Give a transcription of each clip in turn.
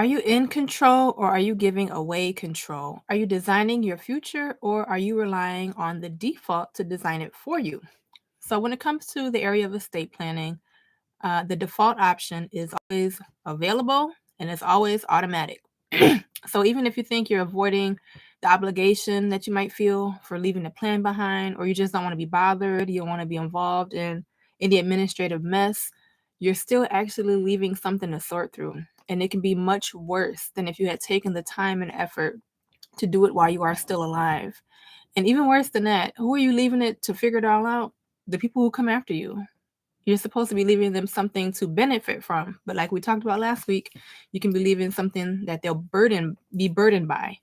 Are you in control or are you giving away control? Are you designing your future or are you relying on the default to design it for you? So, when it comes to the area of estate planning, the default option is always available and it's always automatic. So, even if you think you're avoiding the obligation that you might feel for leaving the plan behind, or you just don't want to be bothered, you don't want to be involved in any administrative mess, you're still actually leaving something to sort through. And it can be much worse than if you had taken the time and effort to do it while you are still alive. And even worse than that, who are you leaving it to figure it all out? The people who come after you. You're supposed to be leaving them something to benefit from. But like we talked about last week, you can be leaving something that they'll be burdened by.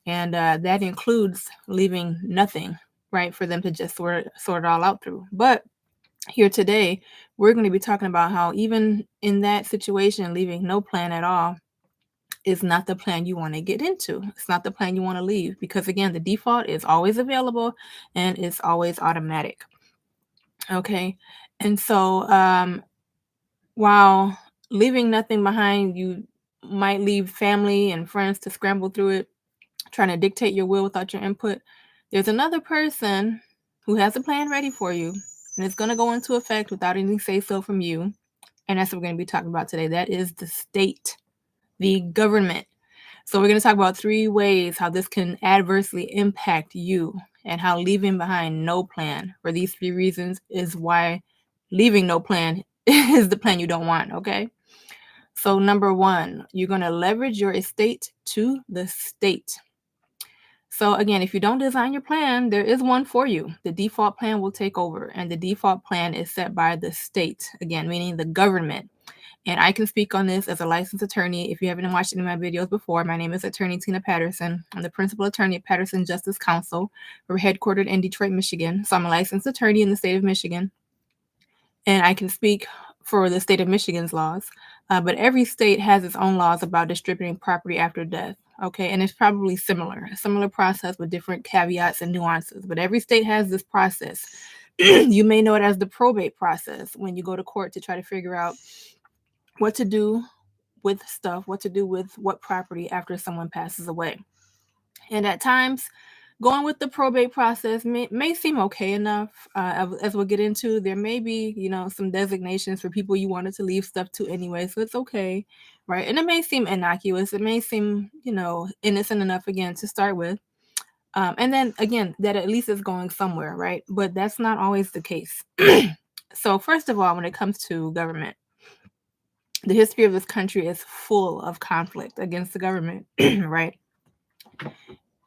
And that includes leaving nothing, right, for them to just sort it all out through. But here today, we're going to be talking about how even in that situation, leaving no plan at all is not the plan you want to get into. It's not the plan you want to leave because, again, the default is always available and it's always automatic. Okay. And so, while leaving nothing behind, you might leave family and friends to scramble through it, trying to dictate your will without your input. There's another person who has a plan ready for you, and it's going to go into effect without any say so from you. And that's what we're going to be talking about today. That is the state, the government. So, we're going to talk about 3 ways how this can adversely impact you and how leaving behind no plan for these 3 reasons is why leaving no plan is the plan you don't want, okay? So, number 1, you're going to leverage your estate to the state. So, again, if you don't design your plan, there is one for you. The default plan will take over, and the default plan is set by the state, again, meaning the government. And I can speak on this as a licensed attorney. If you haven't watched any of my videos before, my name is Attorney Tina Patterson. I'm the principal attorney at Patterson Justice Council. We're headquartered in Detroit, Michigan. So I'm a licensed attorney in the state of Michigan. And I can speak for the state of Michigan's laws. But every state has its own laws about distributing property after death. Okay, and it's probably a similar process with different caveats and nuances. But every state has this process. You may know it as the probate process when you go to court to try to figure out what to do with stuff, what to do with what property after someone passes away. And at times, going with the probate process may seem okay enough. As we'll get into, there may be, some designations for people you wanted to leave stuff to anyway, so it's okay, right? And it may seem innocuous. It may seem, innocent enough, again, to start with. And then, again, that at least is going somewhere, right? But that's not always the case. So first of all, when it comes to government, the history of this country is full of conflict against the government, right?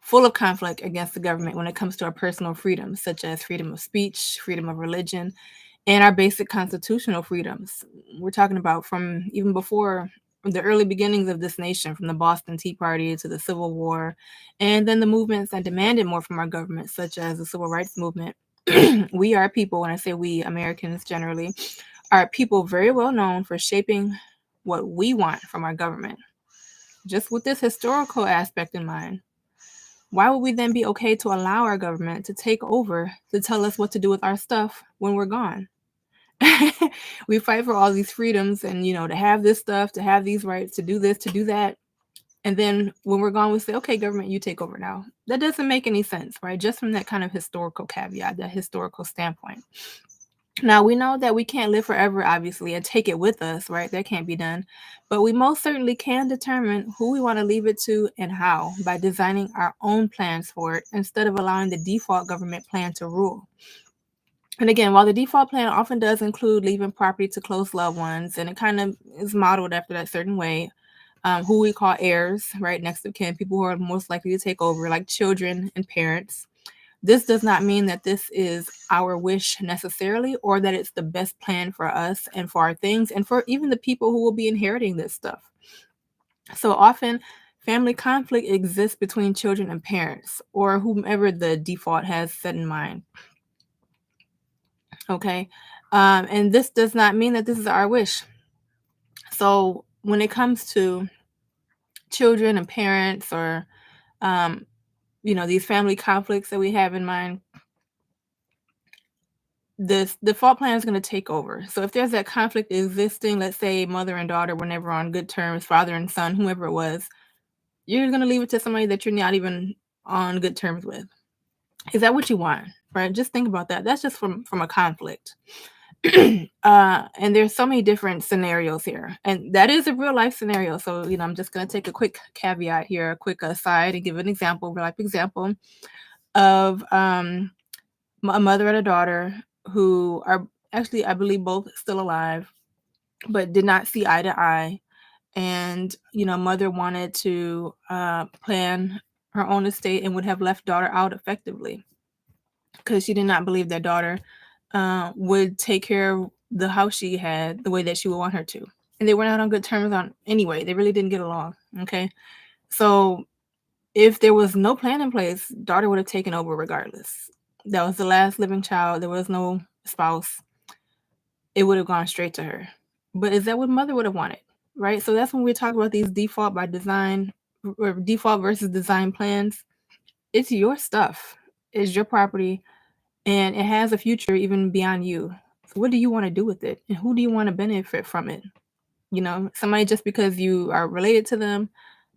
Full of conflict against the government when it comes to our personal freedoms, such as freedom of speech, freedom of religion, and our basic constitutional freedoms. We're talking about from even before the early beginnings of this nation, from the Boston Tea Party to the Civil War, and then the movements that demanded more from our government, such as the Civil Rights Movement. We are people, when I say we, Americans generally, are people very well known for shaping what we want from our government. Just with this historical aspect in mind, why would we then be okay to allow our government to take over to tell us what to do with our stuff when we're gone? We fight for all these freedoms and, to have this stuff, to have these rights, to do this, to do that. And then when we're gone, we say, okay, government, you take over now. That doesn't make any sense, right? Just from that kind of historical caveat, that historical standpoint. Now, we know that we can't live forever, obviously, and take it with us, right? That can't be done. But we most certainly can determine who we want to leave it to and how by designing our own plans for it instead of allowing the default government plan to rule. And again, while the default plan often does include leaving property to close loved ones, and it kind of is modeled after that certain way, who we call heirs, right, next of kin, people who are most likely to take over, like children and parents. This does not mean that this is our wish necessarily, or that it's the best plan for us and for our things and for even the people who will be inheriting this stuff. So often, family conflict exists between children and parents, or whomever the default has set in mind. Okay. And this does not mean that this is our wish. So when it comes to children and parents, or these family conflicts that we have in mind, this default plan is going to take over. So if there's that conflict existing, let's say mother and daughter were never on good terms, father and son, whoever it was, you're going to leave it to somebody that you're not even on good terms with. Is that what you want? Right? Just think about that. That's just from a conflict. And there's so many different scenarios here, and that is a real life scenario. So I'm just going to take a quick caveat here, a quick aside, and give an example, real life example of a mother and a daughter who are actually, I believe, both still alive, but did not see eye to eye. And mother wanted to plan her own estate and would have left daughter out effectively because she did not believe that daughter would take care of the house she had the way that she would want her to. And they were not on good terms on anyway. They really didn't get along. Okay. So if there was no plan in place, daughter would have taken over regardless. That was the last living child. There was no spouse. It would have gone straight to her. But is that what mother would have wanted? Right. So that's when we talk about these default by design or default versus design plans. It's your stuff. It's your property and it has a future even beyond you. So what do you want to do with it? And who do you want to benefit from it? Somebody just because you are related to them,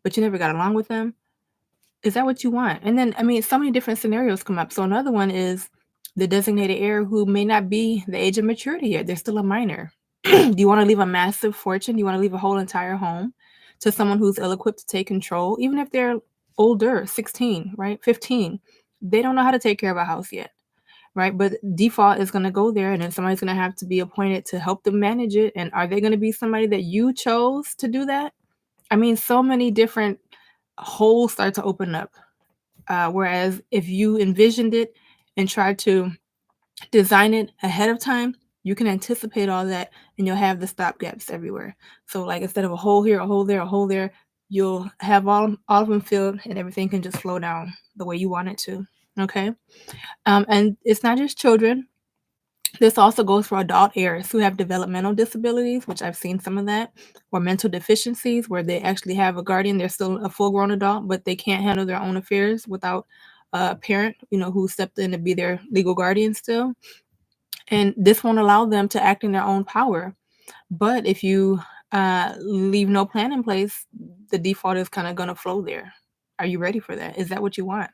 but you never got along with them. Is that what you want? And then, I mean, so many different scenarios come up. So another one is the designated heir who may not be the age of maturity yet. They're still a minor. Do you want to leave a massive fortune? Do you want to leave a whole entire home to someone who's ill-equipped to take control? Even if they're older, 16, right? 15, they don't know how to take care of a house yet. Right. But default is going to go there and then somebody's going to have to be appointed to help them manage it. And are they going to be somebody that you chose to do that? I mean, so many different holes start to open up. Whereas if you envisioned it and tried to design it ahead of time, you can anticipate all that and you'll have the stop gaps everywhere. So like instead of a hole here, a hole there, a hole there, you'll have all of them filled and everything can just flow down the way you want it to. Okay. And it's not just children. This also goes for adult heirs who have developmental disabilities, which I've seen some of that, or mental deficiencies where they actually have a guardian. They're still a full-grown adult, but they can't handle their own affairs without a parent, who stepped in to be their legal guardian still. And this won't allow them to act in their own power. But if you leave no plan in place, the default is kind of going to flow there. Are you ready for that? Is that what you want?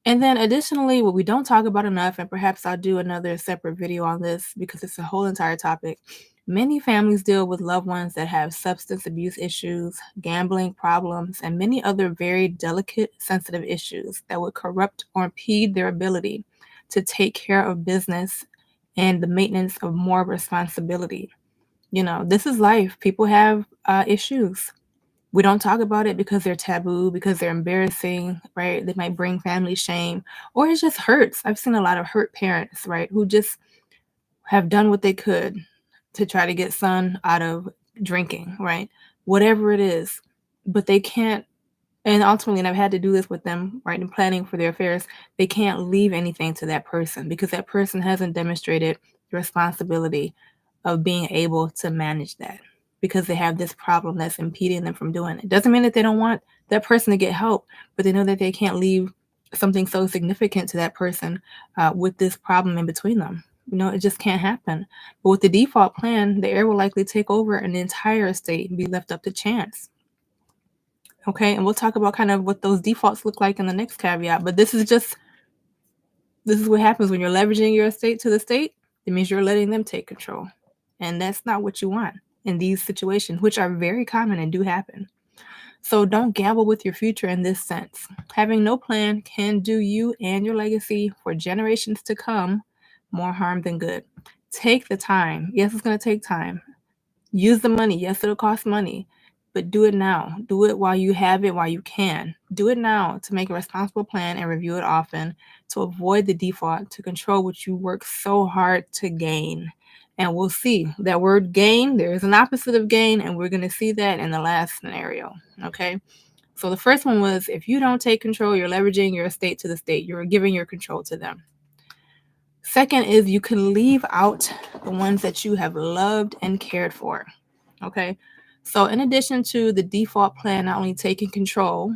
And then additionally, what we don't talk about enough, and perhaps I'll do another separate video on this because it's a whole entire topic. Many families deal with loved ones that have substance abuse issues, gambling problems, and many other very delicate, sensitive issues that would corrupt or impede their ability to take care of business and the maintenance of more responsibility. This is life. People have issues. We don't talk about it because they're taboo, because they're embarrassing, right? They might bring family shame, or it just hurts. I've seen a lot of hurt parents, right, who just have done what they could to try to get son out of drinking, right? Whatever it is, but they can't. And ultimately, and I've had to do this with them, right, in planning for their affairs, they can't leave anything to that person because that person hasn't demonstrated the responsibility of being able to manage that because they have this problem that's impeding them from doing it. Doesn't mean that they don't want that person to get help, but they know that they can't leave something so significant to that person with this problem in between them. It just can't happen. But with the default plan, the heir will likely take over an entire estate and be left up to chance. Okay, and we'll talk about kind of what those defaults look like in the next caveat. But this is what happens when you're leveraging your estate to the state. It means you're letting them take control. And that's not what you want in these situations, which are very common and do happen. So don't gamble with your future in this sense. Having no plan can do you and your legacy for generations to come more harm than good. Take the time. Yes, it's going to take time. Use the money. Yes, it'll cost money, but do it now. Do it while you have it, while you can. Do it now to make a responsible plan and review it often to avoid the default, to control what you work so hard to gain. And we'll see that word gain. There is an opposite of gain, and we're going to see that in the last scenario. Okay. So the first one was if you don't take control, you're leveraging your estate to the state. You're giving your control to them. Second is you can leave out the ones that you have loved and cared for. Okay. So in addition to the default plan not only taking control,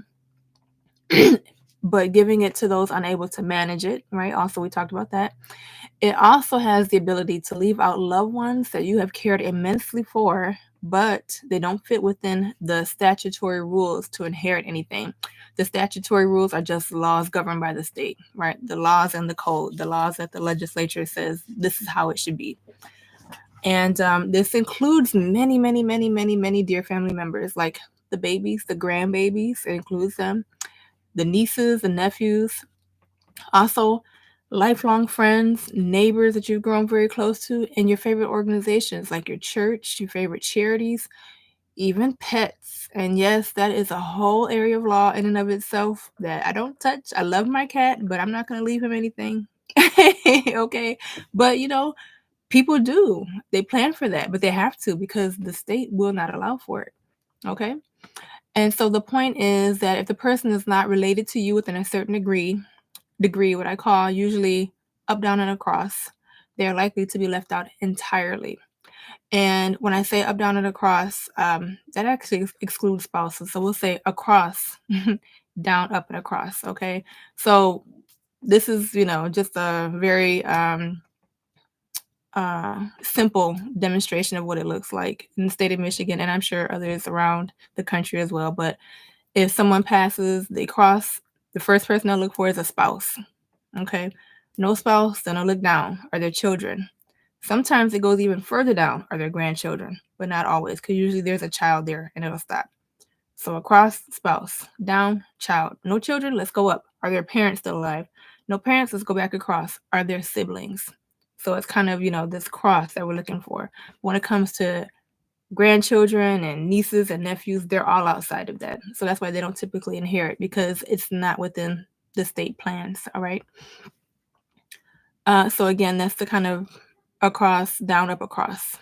but giving it to those unable to manage it, right? Also, we talked about that. It also has the ability to leave out loved ones that you have cared immensely for, but they don't fit within the statutory rules to inherit anything. The statutory rules are just laws governed by the state, right? The laws and the code, the laws that the legislature says this is how it should be. And this includes many, many, many, many, many dear family members, like the babies, the grandbabies. It includes them, the nieces, the nephews, also lifelong friends, neighbors that you've grown very close to, and your favorite organizations like your church, your favorite charities, even pets. And yes, that is a whole area of law in and of itself that I don't touch. I love my cat, but I'm not going to leave him anything. Okay. But people do. They plan for that, but they have to because the state will not allow for it. Okay. And so the point is that if the person is not related to you within a certain degree, what I call usually up, down, and across, they're likely to be left out entirely. And when I say up, down, and across, that actually excludes spouses. So we'll say across, down, up, and across. Okay. So this is, just a very simple demonstration of what it looks like in the state of Michigan, and I'm sure others around the country as well. But if someone passes, they cross, the first person they'll look for is a spouse. Okay. No spouse, then they'll look down, are their children. Sometimes it goes even further down, are their grandchildren, but not always, because usually there's a child there and it'll stop. So across, spouse, down, child. No children, let's go up. Are their parents still alive? No parents, let's go back across. Are there siblings? So it's kind of, this cross that we're looking for. When it comes to grandchildren and nieces and nephews, they're all outside of that. So that's why they don't typically inherit, because it's not within the state plans. All right. So again, that's the kind of across, down, up, across.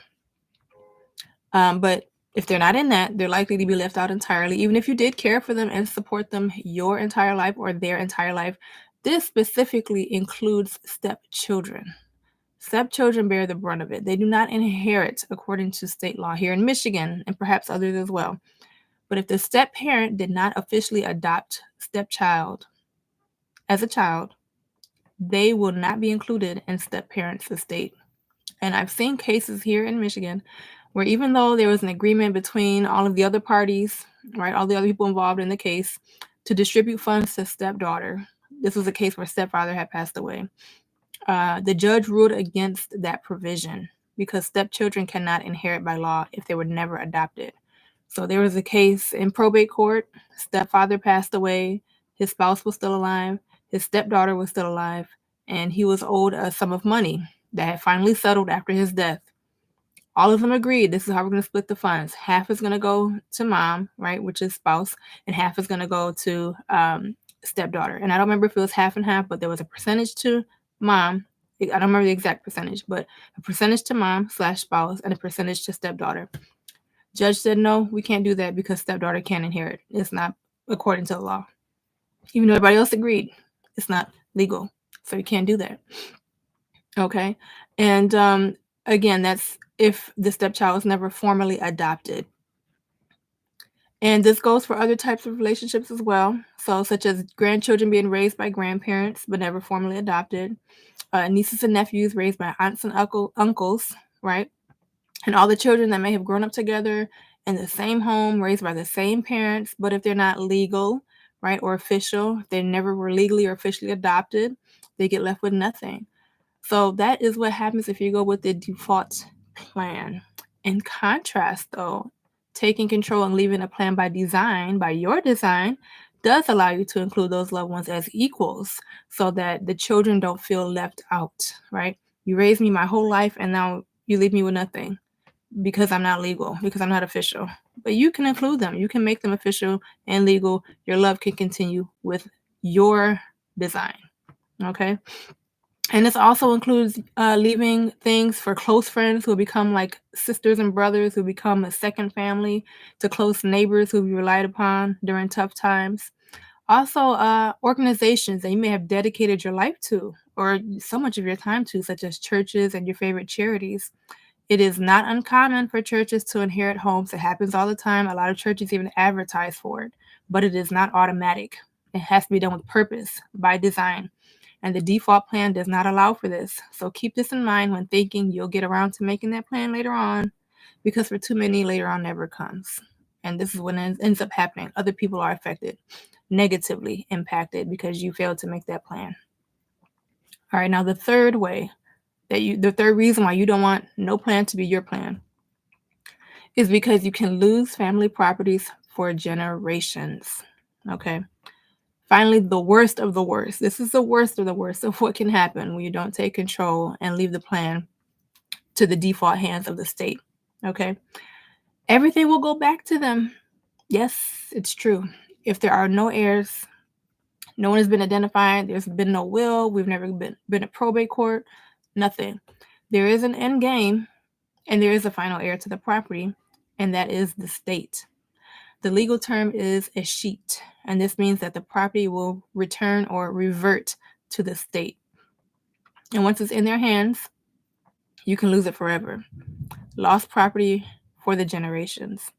But if they're not in that, they're likely to be left out entirely, even if you did care for them and support them your entire life or their entire life. This specifically includes stepchildren. Stepchildren bear the brunt of it. They do not inherit according to state law here in Michigan and perhaps others as well. But if the step parent did not officially adopt stepchild as a child, they will not be included in step parent's estate. And I've seen cases here in Michigan where even though there was an agreement between all of the other parties, right, all the other people involved in the case, to distribute funds to stepdaughter, this was a case where stepfather had passed away. The judge ruled against that provision because stepchildren cannot inherit by law if they were never adopted. So there was a case in probate court. Stepfather passed away. His spouse was still alive. His stepdaughter was still alive. And he was owed a sum of money that had finally settled after his death. All of them agreed, this is how we're going to split the funds. Half is going to go to mom, right, which is spouse, and half is going to go to stepdaughter. And I don't remember if it was half and half, but there was a percentage to mom. I don't remember the exact percentage, but a percentage to mom / spouse and a percentage to stepdaughter. Judge said, no, we can't do that because stepdaughter can't inherit. It's not according to the law. Even though everybody else agreed, it's not legal. So you can't do that. Okay. And again, that's if the stepchild was never formally adopted. And this goes for other types of relationships as well. So such as grandchildren being raised by grandparents, but never formally adopted. Nieces and nephews raised by aunts and uncles, right? And all the children that may have grown up together in the same home, raised by the same parents, but if they're not legal, right, or official, if they never were legally or officially adopted, they get left with nothing. So that is what happens if you go with the default plan. In contrast, though, taking control and leaving a plan by design, by your design, does allow you to include those loved ones as equals so that the children don't feel left out, right? You raised me my whole life and now you leave me with nothing because I'm not legal, because I'm not official. But you can include them. You can make them official and legal. Your love can continue with your design, okay? And this also includes leaving things for close friends who become like sisters and brothers, who become a second family, to close neighbors who you relied upon during tough times. Also, organizations that you may have dedicated your life to or so much of your time to, such as churches and your favorite charities. It is not uncommon for churches to inherit homes. It happens all the time. A lot of churches even advertise for it, but it is not automatic. It has to be done with purpose, by design. And the default plan does not allow for this. So keep this in mind when thinking you'll get around to making that plan later on, because for too many, later on never comes. And this is when it ends up happening. Other people are affected, negatively impacted, because you failed to make that plan. All right, now the third reason why you don't want no plan to be your plan is because you can lose family properties for generations. Okay. Finally, the worst of the worst. This is the worst of the worst of what can happen when you don't take control and leave the plan to the default hands of the state. Okay. Everything will go back to them. Yes, it's true. If there are no heirs, no one has been identified, there's been no will, we've never been at probate court, nothing. There is an end game, and there is a final heir to the property, and that is the state. The legal term is escheat, and this means that the property will return or revert to the state. And once it's in their hands, you can lose it forever. Lost property for the generations.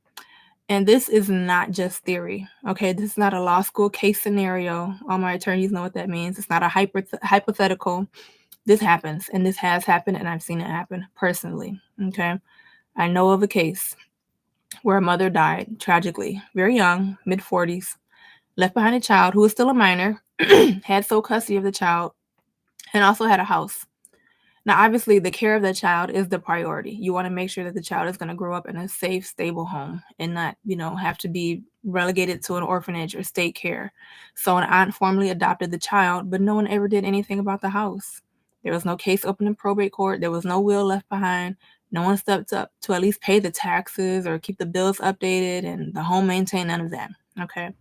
And this is not just theory, okay? This is not a law school case scenario. All my attorneys know what that means. It's not a hypothetical. This happens, and this has happened, and I've seen it happen personally, okay? I know of a case where a mother died tragically, very young, mid-40s, left behind a child who was still a minor, had sole custody of the child, and also had a house. Now, obviously, the care of the child is the priority. You want to make sure that the child is going to grow up in a safe, stable home and not, have to be relegated to an orphanage or state care. So an aunt formally adopted the child, but no one ever did anything about the house. There was no case open in probate court. There was no will left behind. No one stepped up to at least pay the taxes or keep the bills updated and the home maintained, none of that. Okay.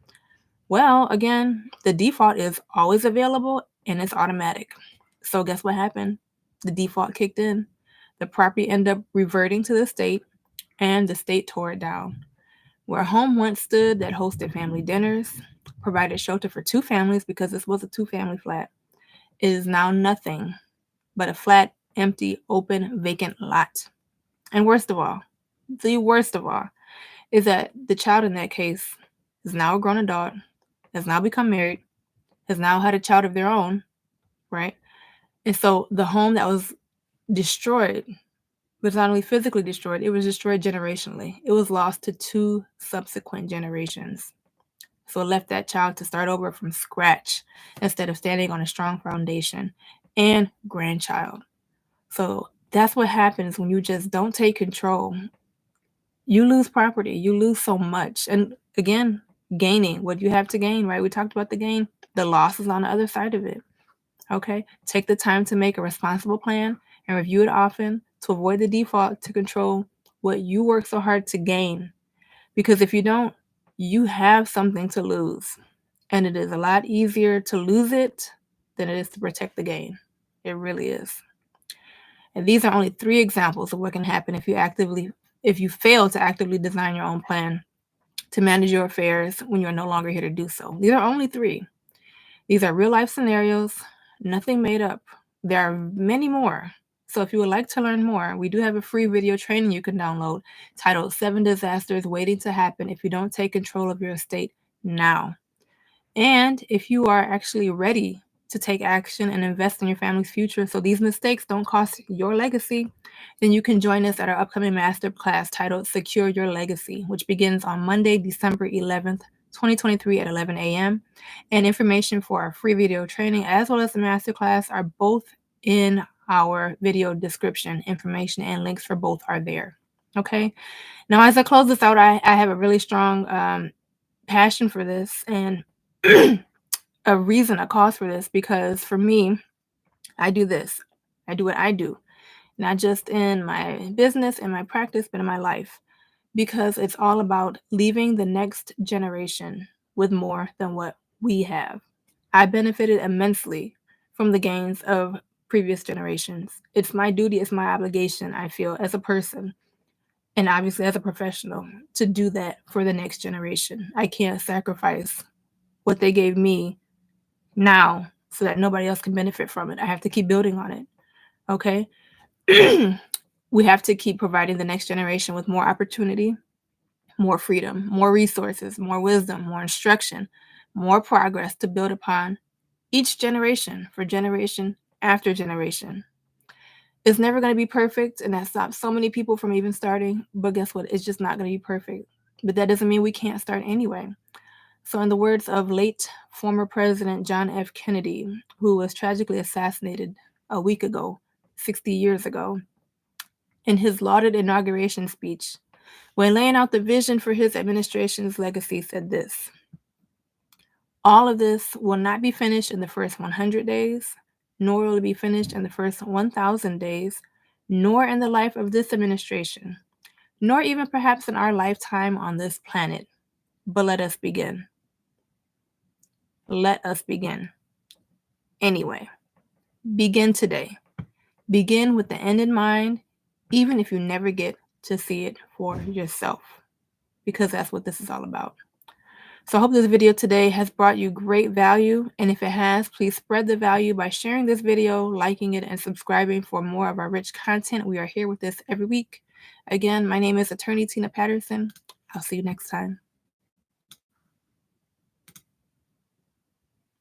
Well, again, the default is always available and it's automatic. So guess what happened? The default kicked in. The property ended up reverting to the state, and the state tore it down. Where a home once stood that hosted family dinners, provided shelter for 2 families because this was a 2-family flat, it is now nothing but a flat, empty, open, vacant lot. And worst of all, is that the child in that case is now a grown adult, has now become married, has now had a child of their own, right? And so the home that was destroyed was not only physically destroyed, it was destroyed generationally. It was lost to 2 subsequent generations. So it left that child to start over from scratch instead of standing on a strong foundation, and grandchild. So that's what happens when you just don't take control. You lose property, you lose so much. And again, gaining what you have to gain, right? We talked about the gain, the loss is on the other side of it. Okay, take the time to make a responsible plan and review it often to avoid the default to control what you work so hard to gain. Because if you don't, you have something to lose. And it is a lot easier to lose it than it is to protect the gain. It really is. And these are only 3 examples of what can happen if you fail to actively design your own plan to manage your affairs when you are no longer here to do so. These are only 3. These are real life scenarios, nothing made up. There are many more. So if you would like to learn more, we do have a free video training you can download titled 7 Disasters Waiting to Happen If You Don't Take Control of Your Estate Now. And if you are actually ready to take action and invest in your family's future so these mistakes don't cost your legacy, then you can join us at our upcoming masterclass titled Secure Your Legacy, which begins on Monday, December 11th, 2023 at 11 a.m. And information for our free video training as well as the masterclass are both in our video description. Information and links for both are there. Okay. Now, as I close this out, I have a really strong passion for this and a cause for this, because for me, I do this. I do what I do, not just in my business and my practice, but in my life, because it's all about leaving the next generation with more than what we have. I benefited immensely from the gains of previous generations. It's my duty, it's my obligation, I feel, as a person, and obviously as a professional, to do that for the next generation. I can't sacrifice what they gave me now so that nobody else can benefit from it. I have to keep building on it. Okay. We have to keep providing the next generation with more opportunity, more freedom, more resources, more wisdom, more instruction, more progress to build upon each generation for generation after generation. It's never going to be perfect, and that stops so many people from even starting. But guess what? It's just not going to be perfect. But that doesn't mean we can't start anyway. So, in the words of late former President John F. Kennedy, who was tragically assassinated a week ago, 60 years ago, in his lauded inauguration speech, when laying out the vision for his administration's legacy, said this: all of this will not be finished in the first 100 days, nor will it be finished in the first 1,000 days, nor in the life of this administration, nor even perhaps in our lifetime on this planet. But let us begin. Let us begin. Anyway, begin today. Begin with the end in mind, even if you never get to see it for yourself, because that's what this is all about. So I hope this video today has brought you great value. And if it has, please spread the value by sharing this video, liking it, and subscribing for more of our rich content. We are here with this every week. Again, my name is Attorney Tina Patterson. I'll see you next time.